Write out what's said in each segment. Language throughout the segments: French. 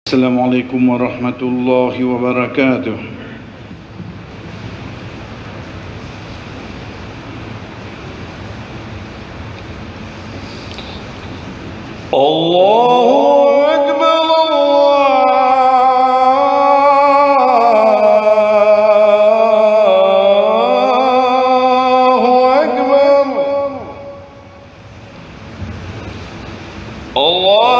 السلام عليكم ورحمة الله وبركاته. الله أكبر الله أكبر الله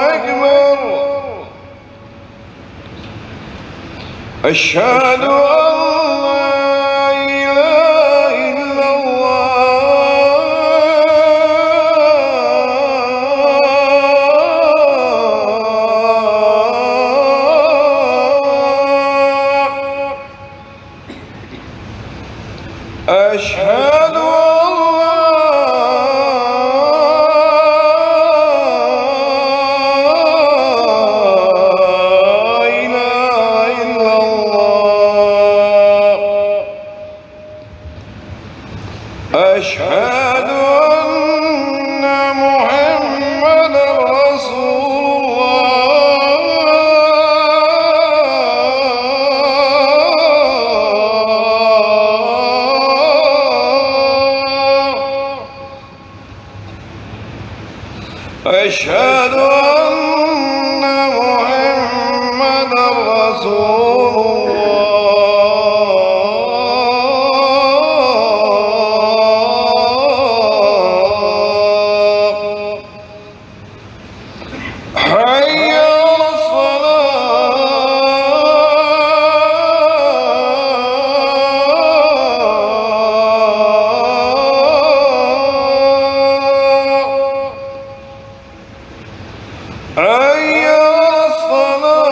أكبر أشهد أن لا إله إلا الله أشهد أشهد أن محمدا رسول الله أشهد أن محمدا رسول حي على الصلاة حي على الصلاة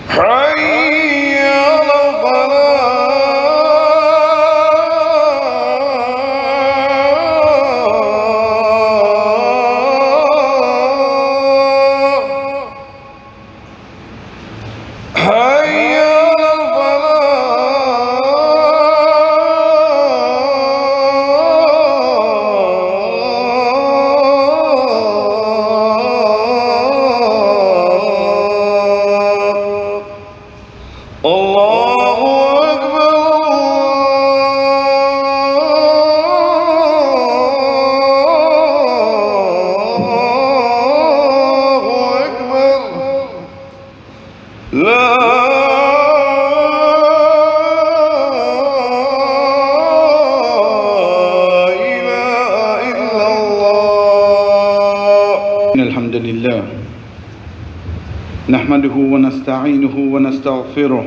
حي على الفلاح حي على الفلاح الله أكبر الله أكبر لا إله إلا الله. إن الحمد لله نحمده ونستعينه ونستغفره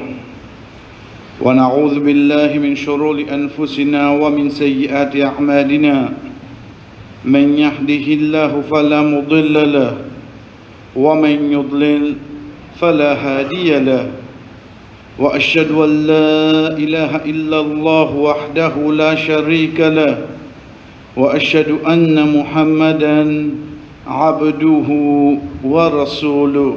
ونعوذ بالله من شرور أنفسنا ومن سيئات أعمالنا. من يهده الله فلا مضل له ومن يضلل فلا هادي له وأشهد أن لا إله إلا الله وحده لا شريك له وأشهد أن محمدا عبده ورسوله.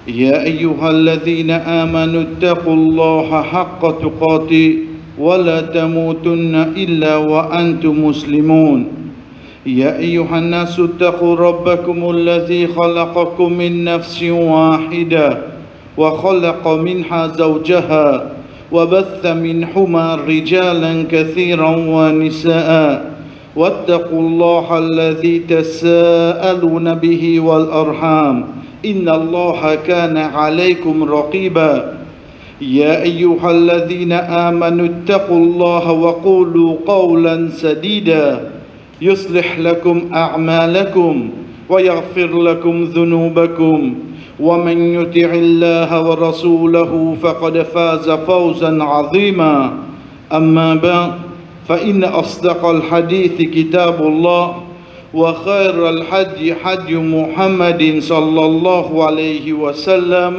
يا أيها الذين آمنوا اتقوا الله حق تقاته ولا تموتن إلا وأنتم مسلمون. يا أيها الناس اتقوا ربكم الذي خلقكم من نفس واحدة وخلق منها زوجها وبث منهما رجالا كثيرا ونساء واتقوا الله الذي تساءلون به والأرحام إن الله كان عليكم رقيبا. يا أيها الذين آمنوا اتقوا الله وقولوا قولا سديدا يصلح لكم أعمالكم ويغفر لكم ذنوبكم ومن يطع الله ورسوله فقد فاز فوزا عظيما. أما بعد فإن أصدق الحديث كتاب الله وخير الحج حج محمد صلى الله عليه وسلم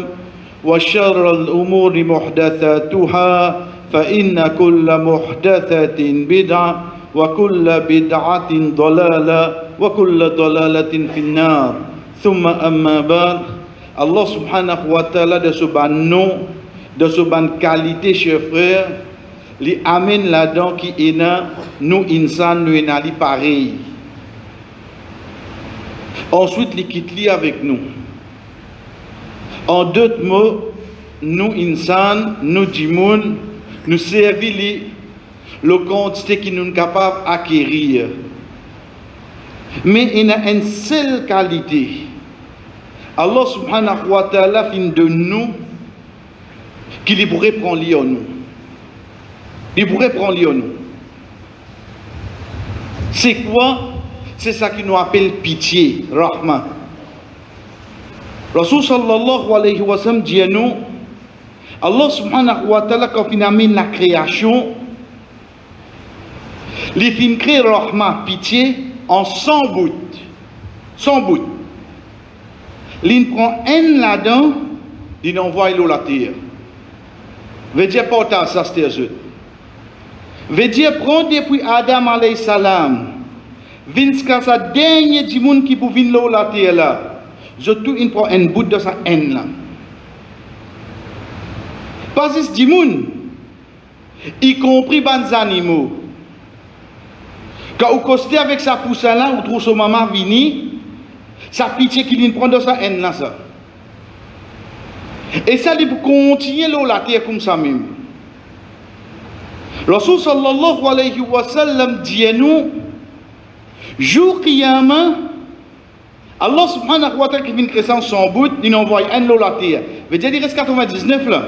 وشر الأمور محدثاتها فإن كل محدثة بدعة وكل بدعة ضلالة وكل ضلالة في النار ثم أما بعد. Allah subhanahu wa ta'ala de ce ban nom, de ce ban qualité, chers frères, li amène là-dedans qui est là, nous insan, nous est pareil. Ensuite, li quitte li avec nous. En d'autres mots, nous insan, nous dimoun, nous servir le quantité qui nous est capable d'acquérir. Mais il y a une seule qualité. Allah subhanahu wa ta'ala fin de nous qu'il pourrait prendre en nous. Il pourrait prendre en nous. C'est quoi? C'est ça qui nous appelle pitié, rahma. Rasul sallallahu alayhi wa sallam dit à nous, Allah subhanahu wa ta'ala quand il amène la création, il fin crée rahma, pitié, en 100 bouts. 100 bouts. Il prend un là-dedans, il envoie l'eau la terre. Veut dire porter ça, c'est eux. Veut dire prendre depuis Adam alayhi salam, jusqu'à sa dernier du monde qui peut venir l'eau la terre là. Surtout, il prend un bout de sa haine là. Pas juste du monde, y compris les animaux. Quand vous costez avec sa pousse là, vous trouvez son maman venir. Sa pitié qui vient prendre sa haine là, ça. Et ça, il peut continuer la terre comme ça même. Rasul sallallahu alayhi wa sallam dit à nous, jour qiyamah, Allah subhanahu wa ta'ala qui vient créer son bout, il envoie un la terre. Veut dire, il reste 99 là.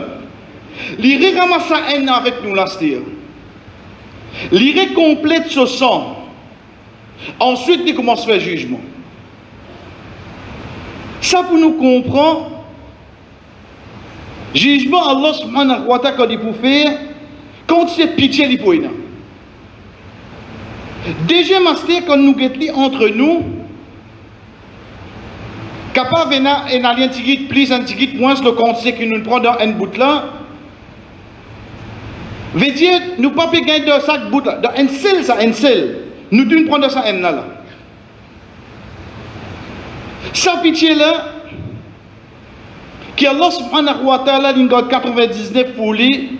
Il ramasse sa haine avec nous là, c'est-à-dire. Il complète ce sang. Ensuite, il commence à faire jugement. Ça pour nous comprendre, jugement Allah subhanahu wa ta'ala quand il peut faire, quand c'est pitié il peut faire. Déjà master quand nous guettons entre nous, capable un alien tigit plus un tigit moins le compte c'est que nous prend dans un bout là. Veut dire nous pas gagner de ça bout là, dans un seul ça un seul. Nous devons prendre ça un là. Sa pitié là, qui Allah subhanahu wa ta'ala, il garde 99 pour lui,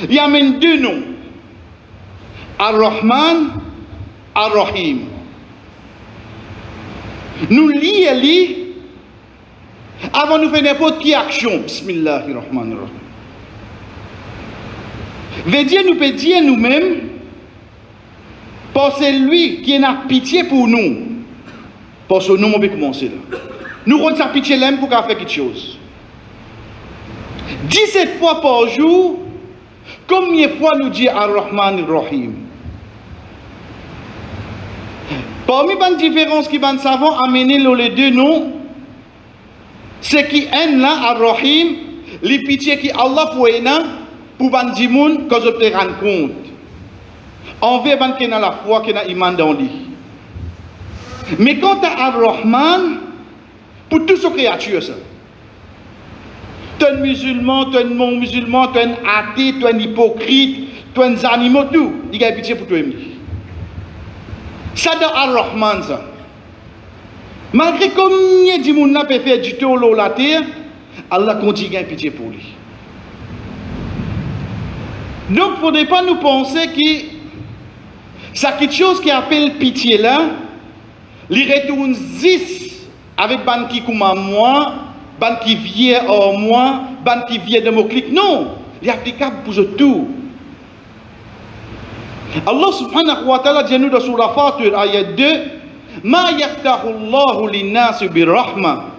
il amène deux noms. Ar-Rahman, Ar-Rahim. Nous lions avant de faire n'importe quelle action. Bismillahirrahmanirrahim. Veut dire, nous pouvons dire nous-mêmes, parce que c'est lui qui a pitié pour nous. Parce que nous, on peut commencer là. Nous rendons sa pitié là pour faire quelque chose. 17 fois par jour, combien de fois nous dit Ar-Rahman Ar-Rahim? Parmi les différences qui vont savoir amener les deux noms, c'est qui un là, Ar-Rahim, les pitiés qui Allah pour les gens que je te rends compte. Envers les gens qui ont la foi, qui ont l'iman dans lui. Mais quant à Ar-Rahman, pour toutes ces créatures, ça. Tu es un musulman, tu es un non-musulman, tu es un athée, tu es un hypocrite, tu es un animal, tout. Il y a pitié pour toi. Ça dans Ar-Rahman, ça. Malgré combien de monde n'a pas fait du tout la terre, Allah continue à pitié pour lui. Donc, il ne faudrait pas nous penser que c'est quelque chose qui appelle pitié là. Il retourne 10 avec ban qui comme moi, ban qui vient en moi, ban qui vient de mon clic. Non, il est applicable pour tout. Allah subhanahu wa ta'ala dit nous dans Surah Fatir, ayat 2, Ma yaftahu Allahu linnas birrahma.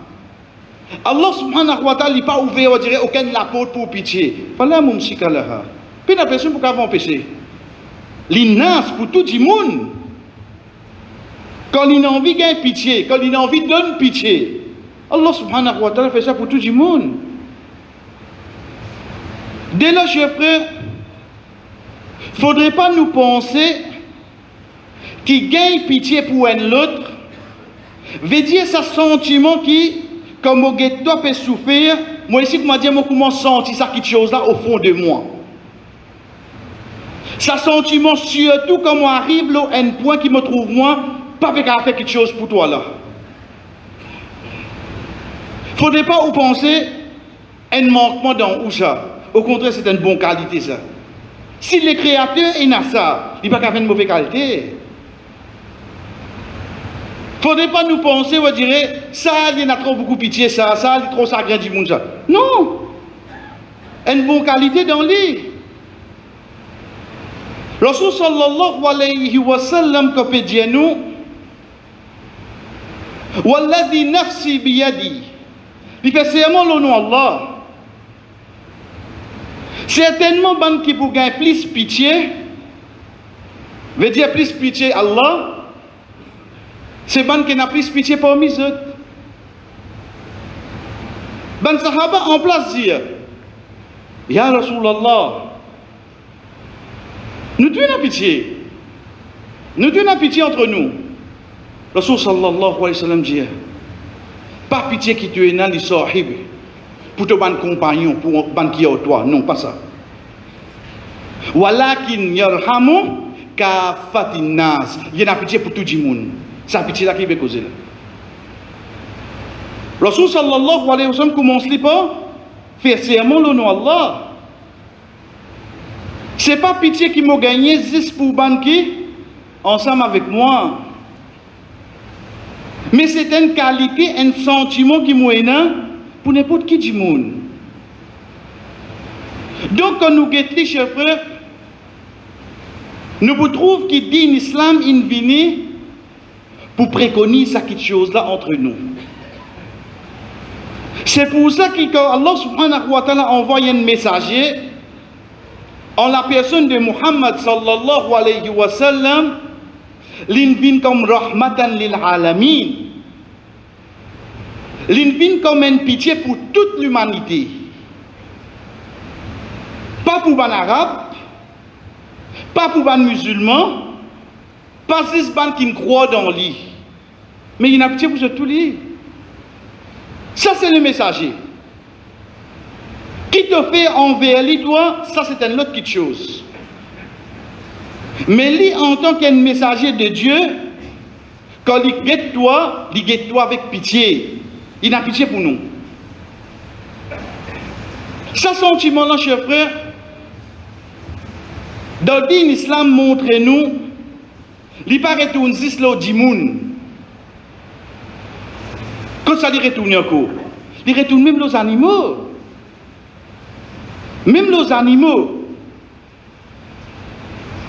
Allah subhanahu wa ta'ala n'est pas ouvert, on dirait aucun la porte pour pitié. Fala mumsika laha. Puis la personne pour qu'elle empêcher. L'innas pour tout le monde. Quand il a envie de gagner pitié, quand il a envie de donner pitié, Allah subhanahu wa ta'ala fait ça pour tout le monde. Dès là, chers frères, il ne faudrait pas nous penser qu'il gagne pitié pour un autre, veut dire ce sentiment qui, comme au ghetto peut souffrir, moi ici, moi dire, moi comment sentir ça quelque chose là au fond de moi. Ça sentiment surtout quand moi arrive là, à un point qui me trouve moi, pas avec à faire quelque chose pour toi là. Faudrait pas vous penser un manquement dans où ça. Au contraire, c'est une bonne qualité ça. Si le créateur est dans ça, il n'est pas qu'à faire une mauvaise qualité. Faudrait pas nous penser, on dirait, ça, il y a trop beaucoup pitié, ça, il est trop sacré du monde, ça. Non! Une bonne qualité dans lui. Rasul sallallahu alayhi wa sallam, comme il dit nous, Walladhi nafsi biyadi. Il fait seulement le nom Allah. Certainement, ban qui pour gagner plus pitié, veut dire plus pitié Allah. C'est ban qui n'a plus pitié parmi eux. Ban sahaba en place dire, Ya Rasulallah, nous devons pitié. Nous devons pitié entre nous. Rasul sallallahu alayhi wa sallam dit, pas pitié qui te est dans les sahib, pour te ban compagnon, pour ban qui est toi. Non, pas ça. Walakin yarhamu kafatin nas. Il y a pitié pour tout le monde. C'est la pitié là qui veut causer là. Rasul sallallahu alayhi wa sallam commence par faire serment le nom Allah. C'est pas pitié qui m'a gagné juste pour banquer ensemble avec moi. Mais c'est une qualité, un sentiment qui m'a aidé pour n'importe qui du monde. Donc quand nous guettons, chers frères, nous vous trouvons qu'il dit l'islam in vini pour préconiser quelque chose là entre nous. C'est pour ça que quand Allah subhanahu wa ta'ala envoie un messager en la personne de Muhammad sallallahu alayhi wa sallam, l'invite comme rahmatan lil alamin, l'invite comme une pitié pour toute l'humanité, pas pour les arabes, pas pour les musulmans, pas pour les gens qui croient dans lui, mais il y a pitié pour tout lui. Ça c'est le messager. Qui te fait envers lui, toi, ça c'est une autre chose. Mais lui, en tant qu'un messager de Dieu, quand il guette toi avec pitié. Il a pitié pour nous. Ce sentiment-là, chers frères, dans l'islam montre-nous, il pas retourne juste là au dimoun. Quand ça lui retourne encore, il retourne même les animaux. Même les animaux.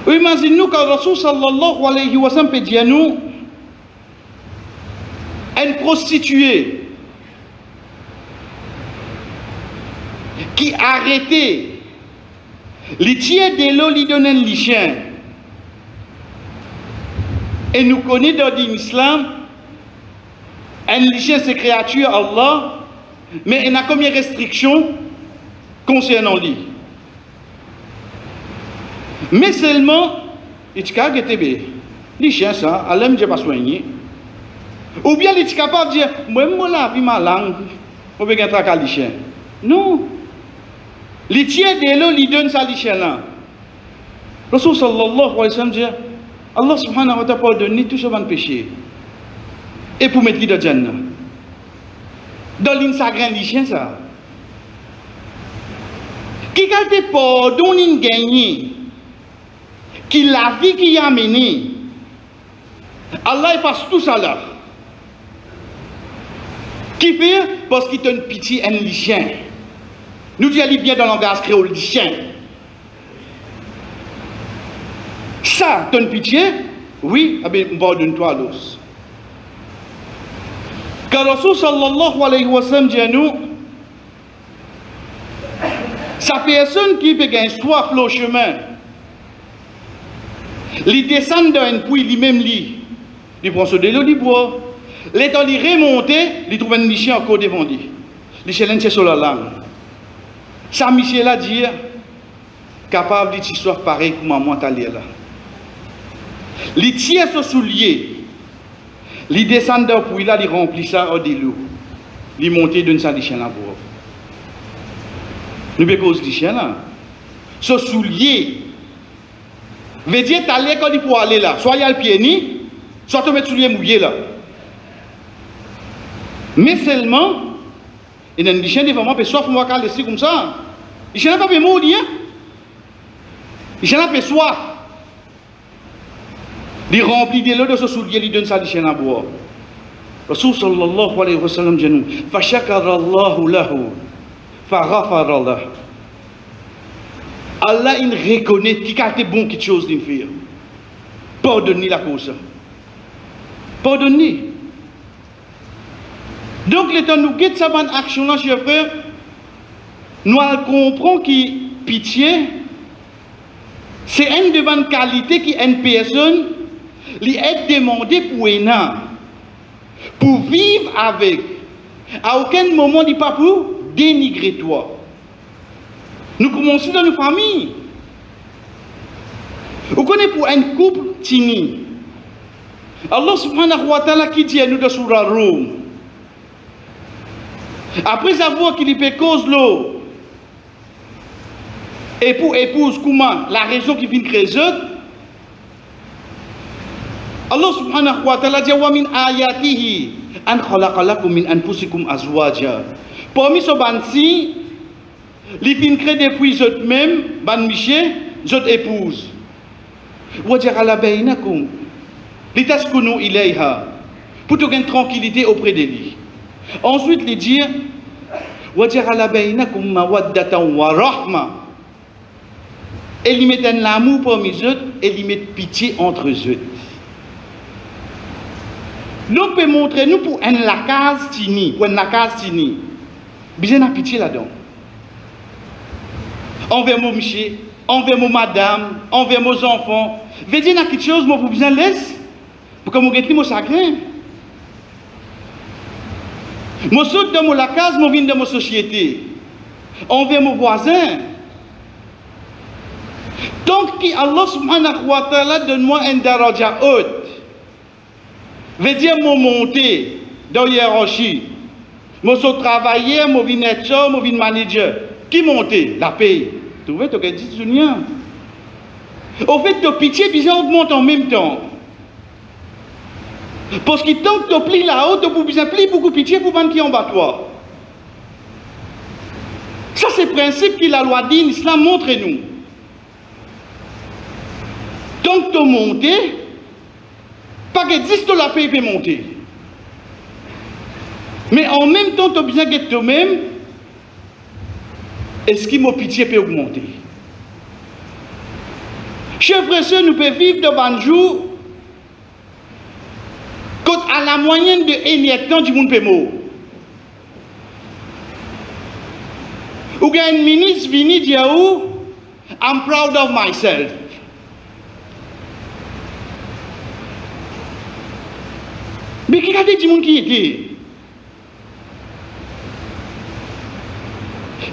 Imaginez-nous quand Rasul sallallahu alayhi wa sallam peut dire nous, une prostituée qui arrêtait les tiers de l'eau, lui donnait les chiens. Et nous connaissons dans l'islam, un chien c'est créature Allah, mais il y a combien de restrictions concernant lui? Mais seulement, il est capable de dire, les chiens ça, Allah ne pas soigner. Ou bien il est capable de dire, moi je la vie ma langue, je vais gagner un les chiens. Non. Les tiers de l'eau, ils donnent ça les chiens là. Rasul sallallahu alayhi wa sallam dit, Allah subhanahu wa ta'ala pardonne tout ce péché. Et pour mettre dans Jannah. Dans l'Instagram, les chiens ça. Qui a te pardonne une gagne, qui la vie qui a mené, Allah efface tout ça là. Qui fait? Parce qu'il donne pitié à un chien. Nous disons bien dans le langage créole, le chien. Ça, donne pitié? Oui, eh bien, pardonne-toi l'os. Quand Rasul sallallahu alayhi wa sallam dit à nous, sa personne qui fait gagner soif le chemin, il descend dans un puits, lui-même, il prend ce de l'eau, il boit. L'étant il remonte, il trouve un chien encore devant lui. Le chien c'est sur la langue. Ça, Michel a dit, capable de histoire pareil pour maman t'aller là. Il tient ce soulier, il descend dans le puits là, il remplit ça de l'eau. Il monte d'une salle de chien là pour. Nous pouvons cause du chien là. Ce soulier. Veut dire, tu as l'école pour aller là. Soit il y a le pied ni, soit tu mets le soulier mouillé là. Mais seulement, il y a des chiens devant moi, soit pour moi laisser comme ça. Les chiens n'ont pas mourir. Les chiens n'ont pas soif. Il remplit de l'eau de ce soulier, il donne ça les chiens à boire. Rasul sallallahu alayhi wa sallam dit nous, Fashakara lahu, faghafara lahu. Allah il reconnaît qu'il a été bon quelque chose d'une faire. Pardonnez la cause. Pardonnez. Donc, le temps nous guette sa bonne action là, chers frères, nous comprenons que pitié, c'est une de bonnes qualités qui une personne lui est demandée pour un pour vivre avec. À aucun moment, il n'est pas pour dénigrer toi. Nous commençons dans nos familles. Vous connaissez pour un couple tini. Allah subhanahu wa ta'ala qui dit à nous de Surah Rum. Après avoir qu'il peut cause l'eau, et pour épouse, comment la raison qui vient creuser, Allah subhanahu wa ta'ala dit wa min ayatihi an khalaqa lakum min anfusikum azwaja. Parmi ce bansi, li fin crée depuis eux-mêmes, ban miché, eux épouse. Wa ja'ala bainakum litaskunu ilayha. Pour toute une tranquillité auprès de lui. Ensuite, il dit wa ja'ala bainakum mawaddatan wa rahma. Et il met un amour parmi eux et il met pitié entre eux. Nous peut montrer nous pour un lacase tini, pour un lacase tini. Bien de pitié là-dedans. Envers mon monsieur, envers mon madame, envers mes enfants. Veut dire quelque chose, moi pour besoin laisse, pour que mon guetti mon chagrin. Moi saute dans mon lacase, moi viens de ma société, envers mon voisin. Donc qui Allah subhanahu wa ta'ala donne-moi un daraja haute. Veut dire mon monter dans la hiérarchie. Moi je travailler, moi je être, moi je manager. Qui monter? La paye. Tu vois, tu as dit rien. Au fait, ta pitié bien augmente en même temps. Parce que tant que tu plies là-haut, tu peux bien plier beaucoup de pitié pour les qui en bas toi. Ça c'est le principe que la loi dit, l'islam montre-nous. Tant que tu montes, pas que 10 de la paix peut monter. Mais en même temps, tu as besoin de toi-même. Est-ce que mon pitié peut augmenter? Chers frères et sœurs, nous pouvons vivre de bon jour quand à la moyenne de émiettement du monde peut mourir. Ou bien un ministre vient dire I'm proud of myself. Mais qui a dit du monde qui était?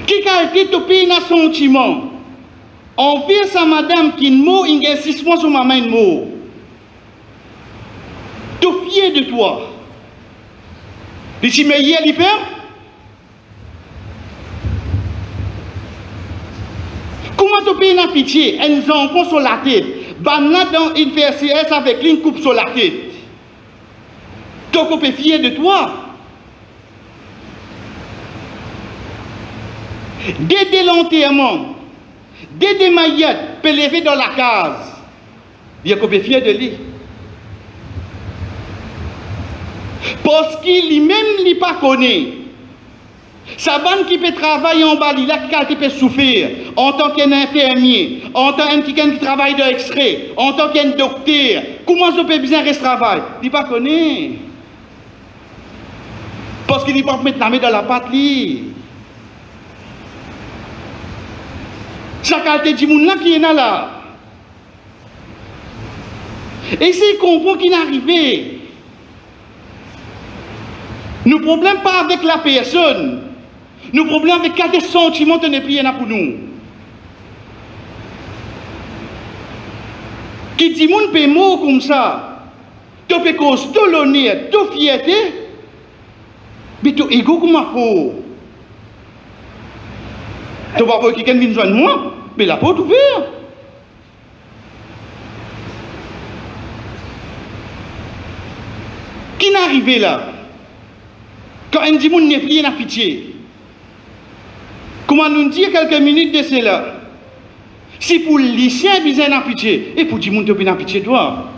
Qui a été topé dans son sentiment? On fait sa madame qui mot, il insiste sur ma main mot. Tu es fier de toi. Et si mais hier il fait? Comment tu payes la pitié? Un enfant sur la tête. Banana dans une PCS avec une coupe sur la tête. Tu es fier de toi. Dès l'enterrement, dès des maillettes, peut lever dans la case. Il est fier de lui. Parce qu'il lui-même n'est pas connu. Sa bande qui peut travailler en bas, il a qui peut souffrir en tant qu'infirmier, en tant qu'un qui travaille dans l'extrait, en tant qu'un docteur. Comment je peux bien rester travail? Il n'est pas connu. Parce qu'il n'est pas mettre la main dans la patte. Sa qualité du monde là qui est là. Et s'il comprend qu'il est arrivé, nous ne problème pas avec la personne, nous problème avec quel sentiment de ne plus là pour nous. Qui dit monde peut mot comme ça, tu peux cause tout l'honneur, toute fierté, mais tu égo comme un faux. Tu vas voir quelqu'un vient joindre moi, mais la porte ouverte. Qui n'est arrivé là? Quand on dit moun n'est plus n'a pitié. Comment nous dire quelques minutes de cela? Si pour le lycéen bizarre n'a pitié, et pour dire moun te n'a pitié toi.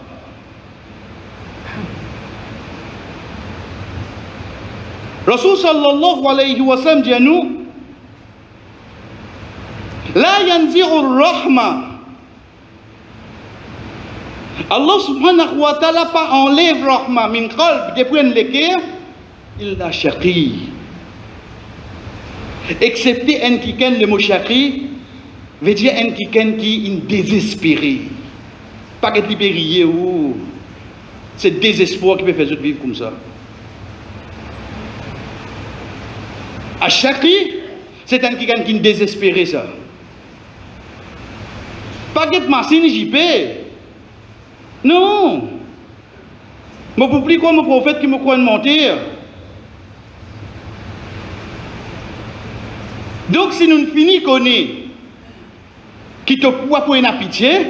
Rasul sallallahu alayhi wa sallam dit à nous, la yanzi'ur rahma. Allah subhanahu wa ta'ala pas enlève rahma min qalb depuis le cœur, il a shaqi. Excepté un qui ken le mot shaqi, veut dire un qui ken qui est désespéré. Pas que libéré ou c'est désespoir qui peut faire vivre comme ça. À shaqi, c'est un qui est désespéré ça. Pas que machine JP. Non. Mais pour plus quoi mon prophète qui me croit mentir. Donc si nous finissons connaître qui te poids pour une pitié,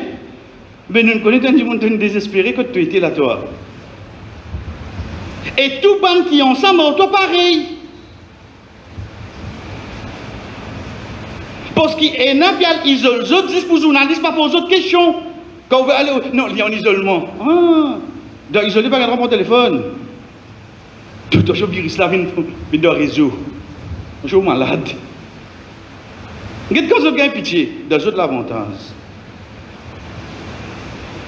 ben nous connaissons du monde désespéré que tu étais là toi. Et tout le monde qui est ensemble, toi pareil. Parce qu'il y en a qui isolent les autres, juste pour les journalistes, pas pour les autres questions. Quand on veut aller. Non, il y a en isolement. Ah, dans isolé, pas de mon téléphone. Tout le temps, virus là, vient dans le réseau. Je suis malade. Qu'est-ce que vous avez pitié? Dans les autres, l'avantage.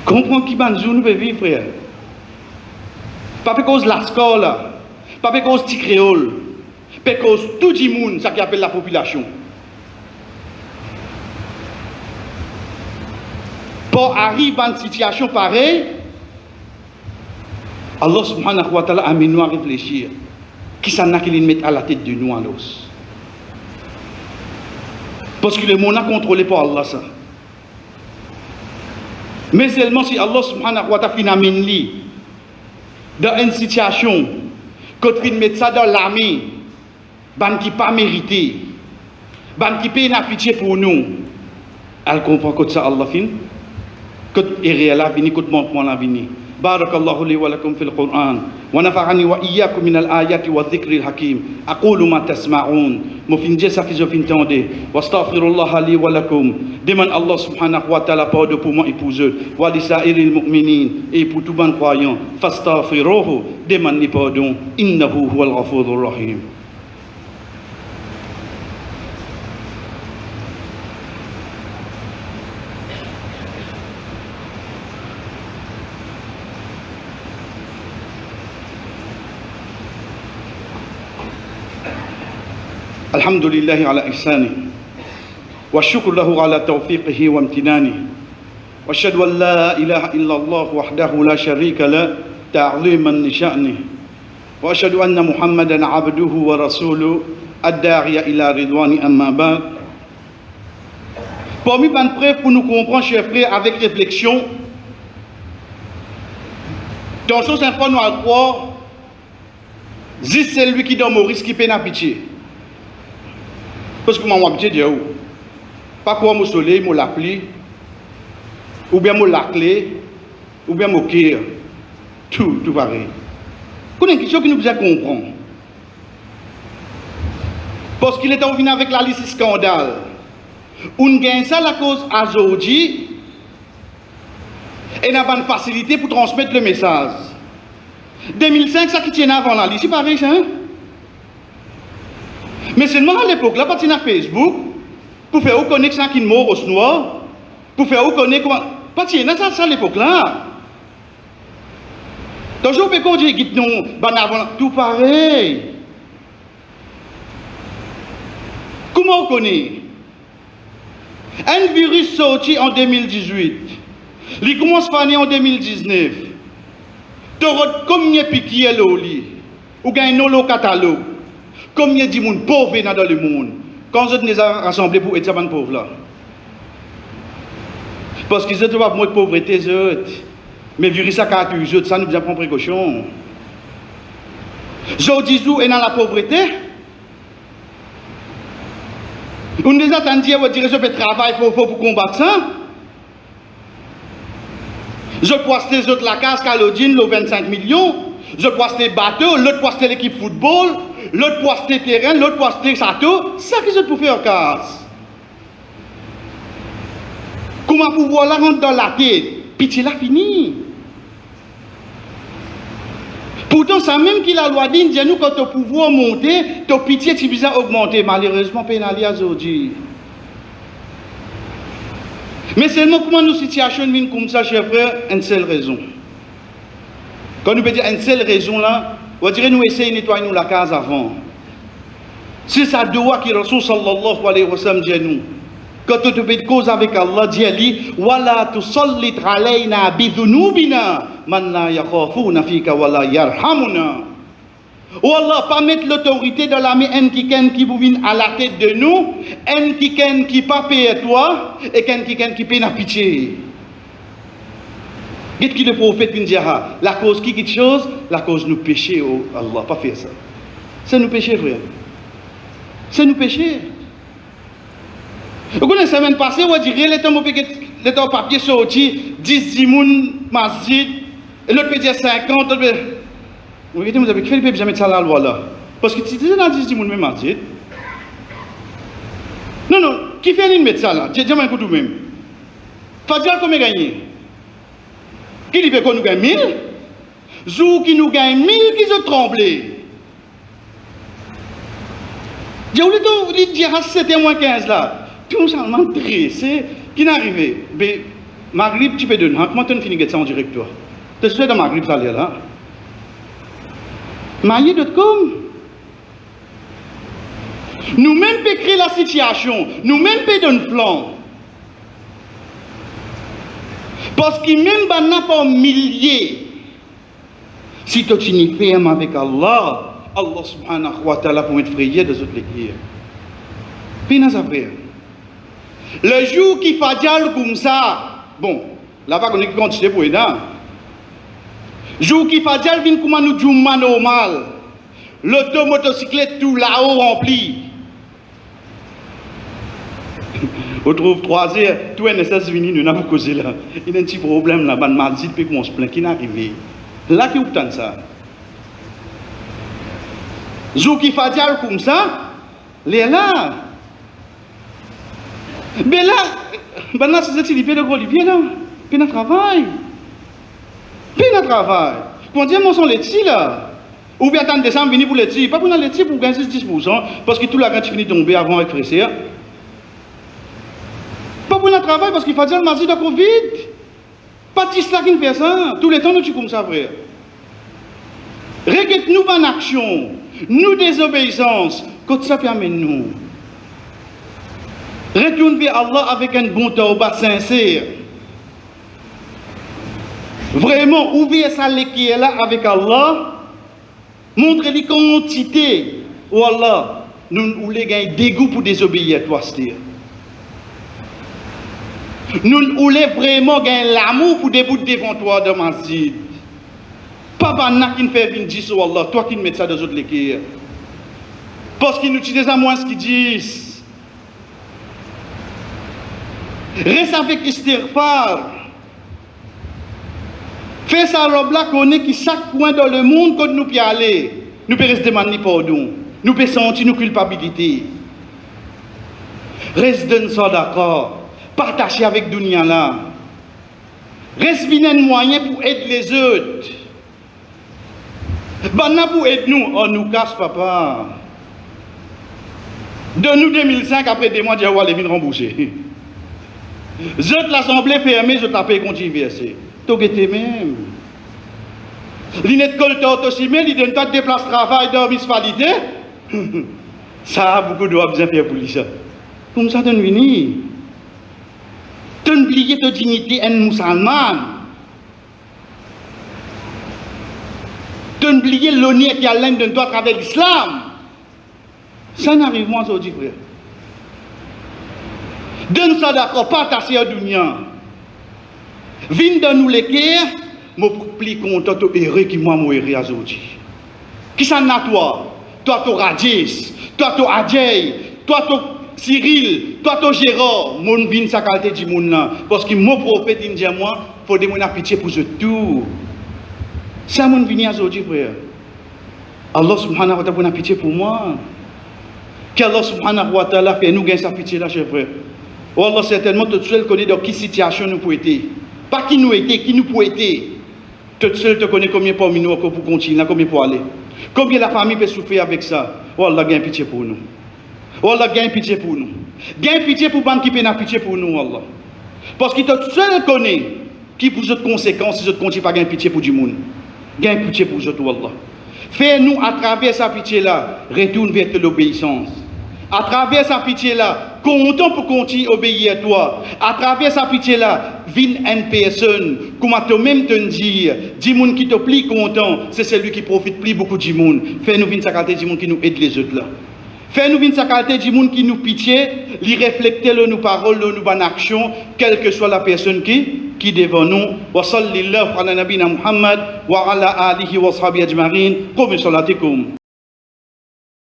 Comprends qui va nous vivre, frère. Pas à cause de la score là. Pas à cause du créole. Pas à cause de tout le monde, ça qui appelle la population. Pour arriver à une situation pareille, Allah subhanahu wa ta'ala amène nous à réfléchir. Qui s'en a qu'il met à la tête de nous à l'os? Parce que le monde a contrôlé par Allah ça. Mais seulement si Allah subhanahu wa ta'ala amène lui dans une situation, quand il met ça dans l'armée, ban qui pas mérité, ban qui paye une pitié pour nous, elle comprend que ça Allah fin. كنت إغيالا فيني كنت مولا فيني بارك الله لي ولكم في القرآن ونفعني وإياكم من الآيات والذكر الحكيم أقول ما تسمعون مفين جسا في زفين تندي واستغفر الله لي ولكم دمن الله سبحانه وتعالى pardon pour moi épouseux ولسائر المؤمنين et pour tout bon croyant فاستغفروه دمن لي pardon إنه هو الغفور الرحيم. الحمد لله على إحسانه والشكر له على توفيقه وامتنانه وأشهد أن لا إله إلا الله وحده لا شريك له تعظيما لشأنه وأشهد أن محمدا عبده ورسوله الداعي إلى رضوان أما بعد. Parmi les preuves pour nous comprendre, chers frères, avec réflexion, dans ce sens, nous allons croire, juste celui qui donne Maurice qui peine à pitié. Parce que moi, je dis, pas quoi mon soleil, mon la pluie, ou bien mon la clé, ou bien mon cœur. Tout pareil. C'est une question qui nous besoin comprendre. Parce qu'il est en venant avec la liste scandale. On gagne ça à cause d'aujourd'hui et n'a pas de facilité pour transmettre le message. 2005, ça qui tient avant la liste, c'est pareil, ça, hein? Mais seulement à l'époque, là, partir sur Facebook, pour faire reconnaître ça qui est mort au noir, pour faire reconnaître comment. Partir dans ça à l'époque là. Toujours, on peut dire que non, tout pareil. Comment on connaît? Un virus sorti en 2018, il commence à venir en 2019. Tu as combien de piquets là au lit? Ou bien un catalogue? Combien de monde pauvre dans le monde? Quand vous les avez rassemblés pour être pauvres là? Parce qu'ils ont pas de pauvreté, mais virus ça caractérise, ça nous devons prendre précaution. Je dis où est dans la pauvreté? On nous a entendu dire je peux travailler pour combattre ça. Je poste les autres la case Calodine, le 25 millions. Je poste les bateaux, l'autre poste l'équipe football, l'autre poste les terrains, l'autre poste les châteaux. C'est ça que je peux faire en case. Comment pouvoir la rentrer dans la tête? Pitié la fini. Pourtant, ça même qui la loi dit, nous quand ton pouvoir monter, ton pitié tu besoin augmenter. Malheureusement, pénalisé aujourd'hui. Mais seulement comment nos situations viennent comme ça, chers frères, une seule raison. Quand nous peut dire une seule raison là, on dirait nous essayons de nettoyer nous la case avant. C'est ça doua qui Rasul sallallahu alayhi wa sallam dit à nous. Quand tu peux cause avec Allah, dit wala tusallit alayna bi dhunubina man la yakhafuna fika wala yarhamuna. Oh Allah, pas mettre l'autorité de la main qui vous vient à la tête de nous, un qui pas paye toi, et qui paye la pitié. Qu'est-ce que le prophète vient dire? La cause qui quelque chose, la cause nous péchés, oh Allah, pas faire ça. C'est nous péchés, frère. C'est nous péchés. Vous connaissez la semaine passée, on dirait, les temps papier sorti, 10 zimoun, masjid, et l'autre peut dire 50, vous avez fait le jamais mettre ça la loi là. Parce que si tu es dans 10 zimoun, même masjid. Non, qui fait une mettre ça là? Dis-moi un coup de même. Fadjal, combien gagné? Qui dit qu'on nous gagne 1000? Zou qui nous gagne 1000, qui se tremblé. J'ai oublié de dire à 7 et moins 15 là. Tout simplement dressé, qui n'est arrivé. Mais Maghrib, tu peux donner. Comment tu finis ça en direct toi? Tu sais dans Maghrib, ça allait là. Maillé.com. Nous-mêmes peut créer la situation. Nous-mêmes peut donner plan. Parce que même n'a pas milliers. Si tu es ferme avec Allah, Allah subhanahu wa ta'ala pour être frayé des autres l'écrire. Puis nous avons le jour qui fait comme ça, bon, là-bas on est continué pour aider. Le jour qui fait vient comme nous disons normal. L'automotocyclette tout là-haut rempli. On trouve 3 heures, tout NSS venu, nous n'avons pas causé là. Il y a un petit problème là, ban mardi, puis qu'on se plaint, qui n'est arrivé. Là qui obtient ça. Jour qui fait comme ça, les là. Mais là, ben c'est ça, il de gros livier là. Puis notre travail. Pour dire, mon son les petits là. Ou bien attendre décembre, venir pour les petits. Pas pour les petits pour gagner 10%, parce que tout la tu finis de tomber avant avec frère. Pas pour notre travail, parce qu'il faut dire le mardi de Covid. Pas de ça qui ne fait ça. Tous les temps, nous tu comme ça, frère. Regarde-nous en action. Nous désobéissance. Quand ça permet nous. Retourne vers Allah avec un bon taubat sincère. Vraiment, ouvrir ça qui est là avec Allah. Montre les quantités. Oh Allah, nous voulons gagner dégoût pour désobéir à toi, c'est-à-dire. Nous voulons vraiment gagner l'amour pour débouter devant toi de masjid. Pas banna qui ne fait venir dire sur Allah, toi qui ne mets ça dans les autres l'équerre. Parce qu'ils nous utilisent à moins ce qu'ils disent. Reste avec istighfar. Fais ça robe là qu'on est qui chaque coin dans le monde quand nous peut aller. Nous peut rester demander pardon. Nous peut sentir nos culpabilités. Reste dans ça d'accord. Partager avec Dunia là. Reste bien un moyen pour aider les autres. Banna pour aider nous. Oh, nous casse papa. Donne-nous 2005 après des mois d'y avoir les vignes remboursées. Je l'assemblée fermée, je t'appelle controversé. Tu es même. L'inet colteur aussi, mais il donne pas de place de travail dans la municipalité. Ça a beaucoup de bien faire pour lui ça. Comme ça, tu es venu. Tu as oublié ta dignité en musulman. Tu as oublié l'honneur qui a l'âme de toi à travers l'islam. Ça n'arrive pas aujourd'hui, frère. Donne ça d'accord, partage à Dunia. Viens dans nous les cœurs, je suis plus content de l'erreur qui m'a mouru aujourd'hui. Qui s'en a toi? Toi, tu radis, toi, tu adjei, toi, tu Cyril, toi, toi, Gérard, mon vin sa qualité du monde là. Parce que mon prophète, il dit à moi, il faut demander pitié pour eux tout. Ça, mon vin aujourd'hui, frère. Allah subhanahu wa ta'ala, pitié pour moi. Qu'Allah subhanahu wa ta'ala fait nous gagner sa pitié là, cher frère. Oh Allah, certainement, tout seul connaît dans quelle situation nous pouvons être. Pas qui nous était, qui nous pouvons être. Tout seul te connaît combien parmi nous encore pour continuer, combien pour aller. Combien la famille peut souffrir avec ça. Oh Allah, gagne pitié pour nous. Oh Allah, gagne pitié pour nous. Gagne pitié pour les qui peut pitié pour nous, Allah. Parce que tout seul connaît qui pour autres conséquences si je continue pas gagner pitié pour du monde. Gagne pitié pour eux, Allah. Fais-nous à travers sa pitié là, retourne vers l'obéissance. À travers sa pitié là, content pour continuer à obéir à toi. À travers sa pitié là, viens une personne, comme toi-même te dire, dis monde qui te plie content, c'est celui qui profite plus beaucoup du monde. Fais-nous venir sa qualité du monde qui nous aide les autres là. Fais-nous venir sa qualité du monde qui nous pitié, lui refléter nos paroles, nos bonnes actions, quelle que soit la personne qui devant nous. Wa sallallahu ala nabina Muhammad wa ala alihi wa sahbihi ajma'in. Qum salatikum.